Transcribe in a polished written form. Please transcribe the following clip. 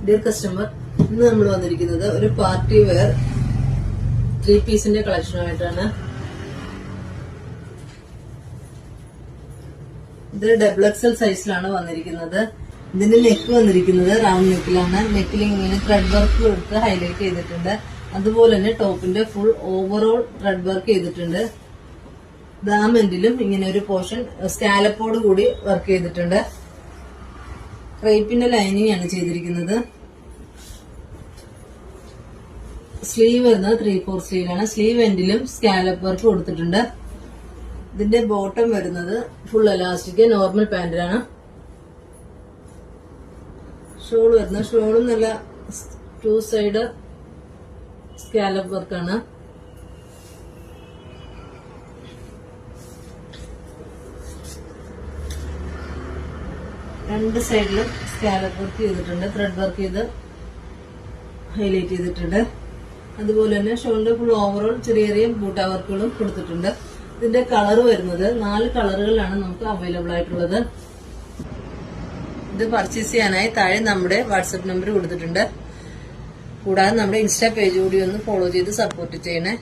Dear customer, ഇന്ന് നമ്മൾ വന്നിരിക്കുന്നത് ഒരു പാർട്ടി വെയർ 3 പീസിന്റെ കളക്ഷനുമായിട്ടാണ്. ഇത് ഡബിൾ എക്സൽ സൈസിലാണ് വന്നിരിക്കുന്നത്. ഇതിന്റെ നെക്ക് വന്നിരിക്കുന്നത് റൗണ്ട് നെക്കിലാണ്. നെക്കിൽ ഇങ്ങനെ ത്രെഡ് വർക്ക് കൊടുത്ത് ഹൈലൈറ്റ് ചെയ്തിട്ടുണ്ട്. അതുപോലെ തന്നെ ടോപ്പിന്റെ ഫുൾ ഓവറോൾ ത്രെഡ് വർക്ക് ചെയ്തിട്ടുണ്ട്. ദാമെന്റിലും ഇങ്ങനെ ഒരു പോർഷൻ സ്കാലപ്പോട് കൂടി വർക്ക് ചെയ്തിട്ടുണ്ട്. ക്രേപ്പിന്റെ ലൈനിങ് ആണ് ചെയ്തിരിക്കുന്നത്. സ്ലീവ് വരുന്നത് 3/4 സ്ലീവിലാണ്. സ്ലീവ് എൻഡിലും സ്കാലപ്പ് വർക്ക് കൊടുത്തിട്ടുണ്ട്. ഇതിന്റെ ബോട്ടം വരുന്നത് ഫുൾ എലാസ്റ്റിക് നോർമൽ പാന്റിലാണ്. ഷോൾ വരുന്നത് ഷോളും നല്ല 2 സൈഡ് സ്കാലപ്പ് വർക്കാണ്. രണ്ട് സൈഡിലും സ്കാലപ്പ് വർക്ക് ചെയ്തിട്ടുണ്ട്. ത്രെഡ് വർക്ക് ചെയ്ത് ഹൈലൈറ്റ് ചെയ്തിട്ടുണ്ട്. അതുപോലെ തന്നെ ഷോളിന്റെ ഫുൾ ഓവറോൾ ചെറിയ ചെറിയ ബൂട്ട വർക്കുകളും കൊടുത്തിട്ടുണ്ട്. ഇതിന്റെ കളർ വരുന്നത് 4 കളറുകളിലാണ് നമുക്ക് അവൈലബിൾ ആയിട്ടുള്ളത്. ഇത് പർച്ചേസ് ചെയ്യാനായി താഴെ നമ്മുടെ വാട്സപ്പ് നമ്പർ കൊടുത്തിട്ടുണ്ട്. കൂടാതെ നമ്മുടെ ഇൻസ്റ്റാ പേജ് കൂടി ഒന്ന് ഫോളോ ചെയ്ത് സപ്പോർട്ട് ചെയ്യണേ.